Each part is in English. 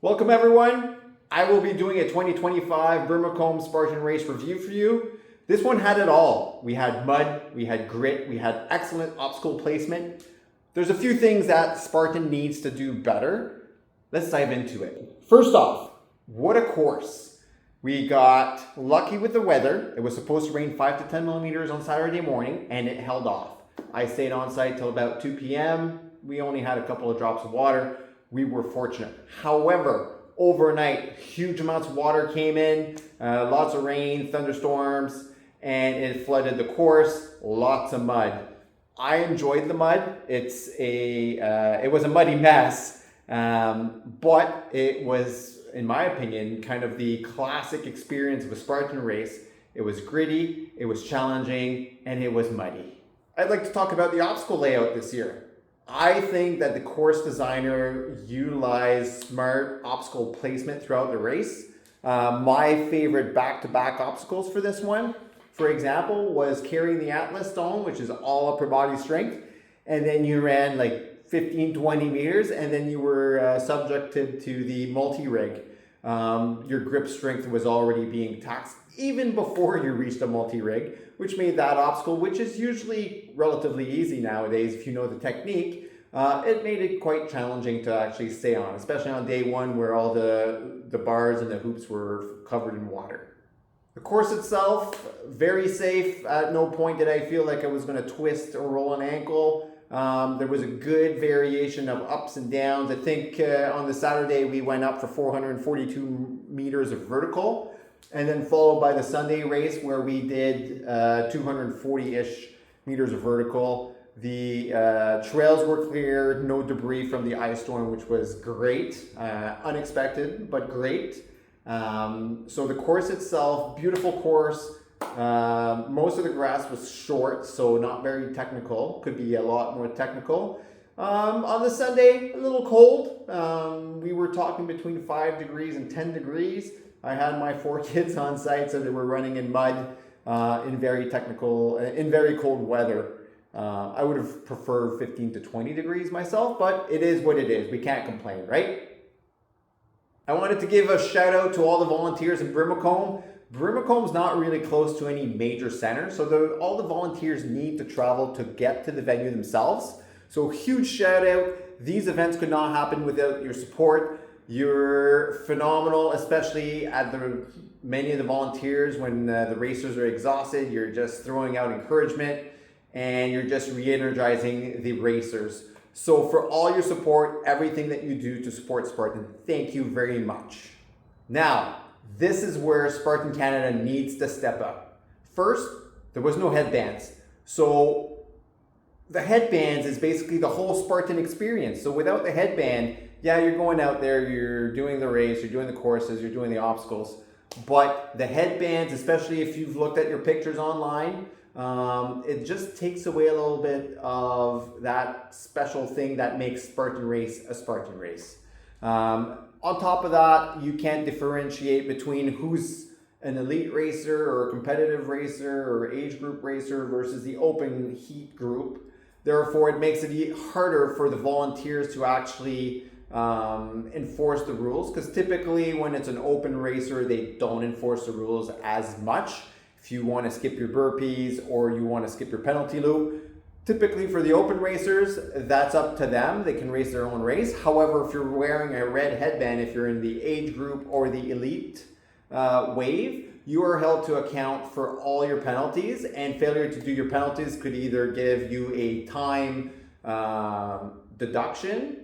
Welcome everyone. I will be doing a 2025 Brimacombe Spartan race review for you. This one had it all. We had mud, we had grit, we had excellent obstacle placement. There's a few things that Spartan needs to do better. Let's dive into it. First off, what a course. We got lucky with the weather. It was supposed to rain 5 to 10 millimeters on Saturday morning and it held off. I stayed on site till about 2 p.m. We only had a couple of drops of water. We were fortunate. However, overnight, huge amounts of water came in, lots of rain, thunderstorms, and it flooded the course, lots of mud. I enjoyed the mud. It was a muddy mess, but it was, in my opinion, kind of the classic experience of a Spartan race. It was gritty, it was challenging, and it was muddy. I'd like to talk about the obstacle layout this year. I think that the course designer utilized smart obstacle placement throughout the race. My favorite back-to-back obstacles for this one, for example, was carrying the Atlas stone, which is all upper body strength, and then you ran like 15, 20 meters, and then you were subjected to the multi-rig. Your grip strength was already being taxed even before you reached a multi-rig, which made that obstacle, which is usually relatively easy nowadays if you know the technique, it made it quite challenging to actually stay on, especially on day one where all the bars and the hoops were covered in water. The course itself, very safe. At no point did I feel like I was going to twist or roll an ankle. There was a good variation of ups and downs. I think on the Saturday we went up for 442 meters of vertical, and then followed by the Sunday race where we did 240-ish meters of vertical. The trails were clear, no debris from the ice storm, which was great. Unexpected, but great. So the course itself, beautiful course. Most of the grass was short, so not very technical. Could be a lot more technical. On the Sunday, a little cold. We were talking between 5 degrees and 10 degrees. I had my 4 kids on site, so they were running in mud in very cold weather. I would have preferred 15 to 20 degrees myself, but it is what it is. We can't complain, right? I wanted to give a shout out to all the volunteers in Brimacombe. Brimacombe's not really close to any major center, so all the volunteers need to travel to get to the venue themselves. So huge shout out. These events could not happen without your support. You're phenomenal, especially at many of the volunteers when the racers are exhausted. You're just throwing out encouragement and you're just re-energizing the racers. So for all your support, everything that you do to support Spartan, thank you very much. Now, this is where Spartan Canada needs to step up. First, there was no headbands. So the headbands is basically the whole Spartan experience. So without the headband, yeah, you're going out there, you're doing the race, you're doing the courses, you're doing the obstacles. But the headbands, especially if you've looked at your pictures online, it just takes away a little bit of that special thing that makes Spartan race a Spartan race. On top of that, you can't differentiate between who's an elite racer or a competitive racer or age group racer versus the open heat group. Therefore, it makes it harder for the volunteers to actually enforce the rules, because typically when it's an open racer, they don't enforce the rules as much. If you want to skip your burpees or you want to skip your penalty loop, typically for the open racers, that's up to them. They can race their own race. However, if you're wearing a red headband, if you're in the age group or the elite wave, you are held to account for all your penalties, and failure to do your penalties could either give you a time deduction,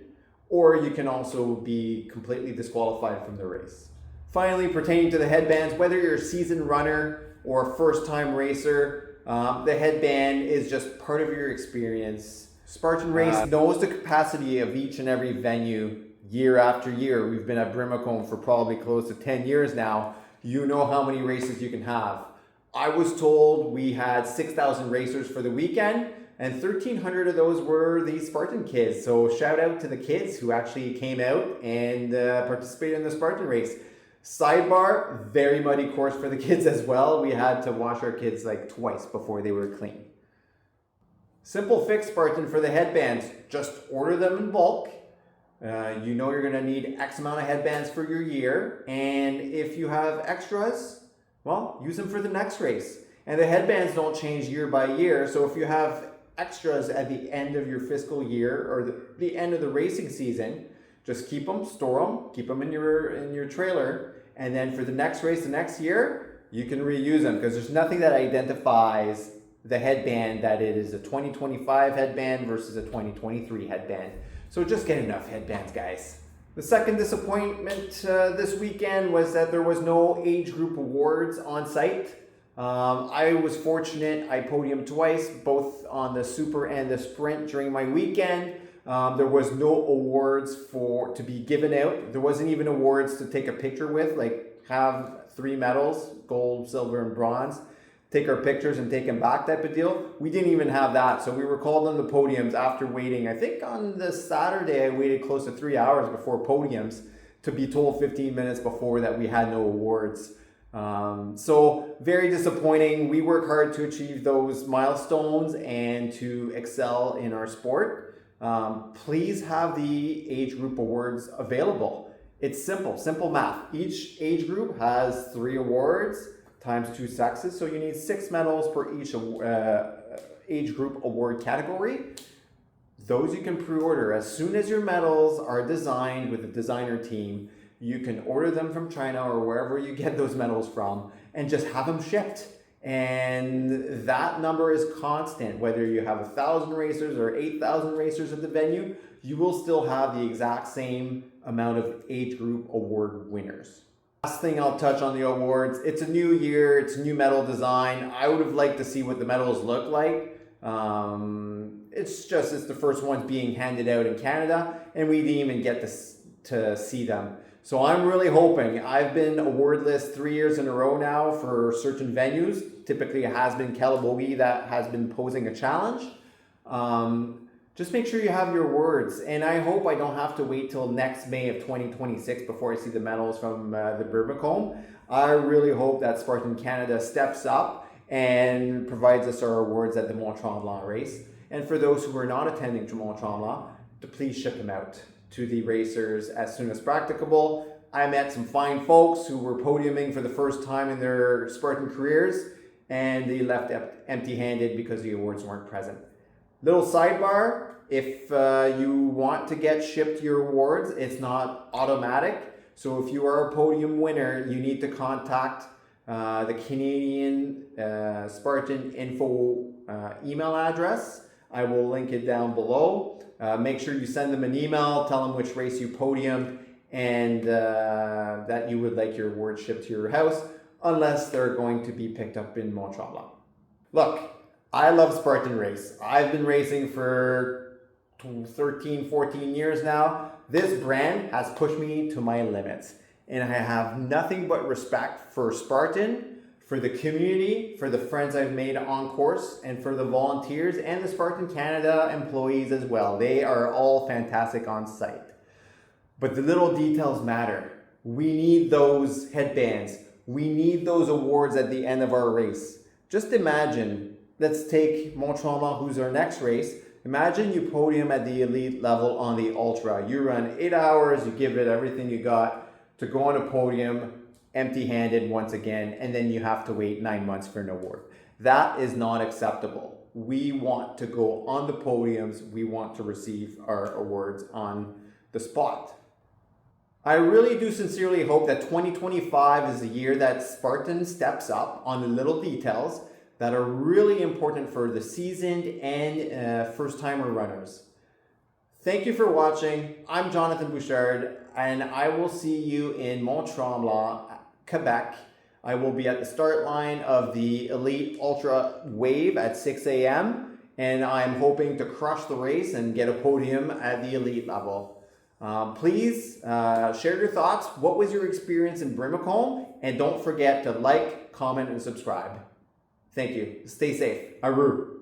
or you can also be completely disqualified from the race. Finally, pertaining to the headbands, whether you're a seasoned runner or a first-time racer, the headband is just part of your experience. Spartan Race knows the capacity of each and every venue year after year. We've been at Brimacombe for probably close to 10 years now. You know how many races you can have. I was told we had 6,000 racers for the weekend, and 1,300 of those were the Spartan kids. So shout out to the kids who actually came out and participated in the Spartan race. Sidebar, very muddy course for the kids as well. We had to wash our kids like twice before they were clean. Simple fix, Spartan, for the headbands. Just order them in bulk. You know you're going to need X amount of headbands for your year, and if you have extras, well, use them for the next race. And the headbands don't change year by year, so if you have extras at the end of your fiscal year or the end of the racing season, just keep them, store them, keep them in your trailer, and then for the next race the next year, you can reuse them, because there's nothing that identifies the headband that it is a 2025 headband versus a 2023 headband. So just get enough headbands, guys. The second disappointment this weekend was that there was no age group awards on site. I was fortunate. I podiumed twice, both on the super and the sprint during my weekend. There was no awards to be given out. There wasn't even awards to take a picture with, like have 3 medals, gold, silver, and bronze, take our pictures and take them back type of deal. We didn't even have that. So we were called on the podiums after waiting. I think on the Saturday, I waited close to 3 hours before podiums to be told 15 minutes before that we had no awards. So very disappointing. We work hard to achieve those milestones and to excel in our sport. Please have the age group awards available. It's simple math. Each age group has 3 awards times 2 sexes, so you need 6 medals per each age group award category. Those you can pre-order. As soon as your medals are designed with a designer team, you can order them from China or wherever you get those medals from and just have them shipped. And that number is constant. Whether you have 1,000 racers or 8,000 racers at the venue, you will still have the exact same amount of age group award winners. Last thing I'll touch on the awards. It's a new year, it's a new medal design. I would have liked to see what the medals look like. It's the first ones being handed out in Canada, and we didn't even get to see them. So I'm really hoping. I've been awardless 3 years in a row now for certain venues. Typically it has been Calabogie that has been posing a challenge. Just make sure you have your awards, and I hope I don't have to wait till next May of 2026 before I see the medals from the Brimacombe. I really hope that Spartan Canada steps up and provides us our awards at the Mont Tremblant race. And for those who are not attending to Mont Tremblant, to please ship them out to the racers as soon as practicable. I met some fine folks who were podiuming for the first time in their Spartan careers, and they left empty-handed because the awards weren't present. Little sidebar, if you want to get shipped your awards, it's not automatic. So if you are a podium winner, you need to contact the Canadian Spartan info email address. I will link it down below. Make sure you send them an email, tell them which race you podiumed, and that you would like your awards shipped to your house, unless they're going to be picked up in Mont Tremblant. Look, I love Spartan race. I've been racing for 13, 14 years now. This brand has pushed me to my limits, and I have nothing but respect for Spartan, for the community, for the friends I've made on course, and for the volunteers and the Spartan Canada employees as well. They are all fantastic on site. But the little details matter. We need those headbands. We need those awards at the end of our race. Just imagine, let's take Mont Tremblant, who's our next race. Imagine you podium at the elite level on the ultra. You run 8 hours, you give it everything you got to go on a podium empty-handed once again, and then you have to wait 9 months for an award. That is not acceptable. We want to go on the podiums. We want to receive our awards on the spot. I really do sincerely hope that 2025 is the year that Spartan steps up on the little details that are really important for the seasoned and first-timer runners. Thank you for watching. I'm Jonathan Bouchard, and I will see you in Mont Tremblant, Quebec. I will be at the start line of the Elite Ultra Wave at 6 a.m. and I'm hoping to crush the race and get a podium at the elite level. Please share your thoughts. What was your experience in Brimacombe? And don't forget to like, comment, and subscribe. Thank you. Stay safe. Aru.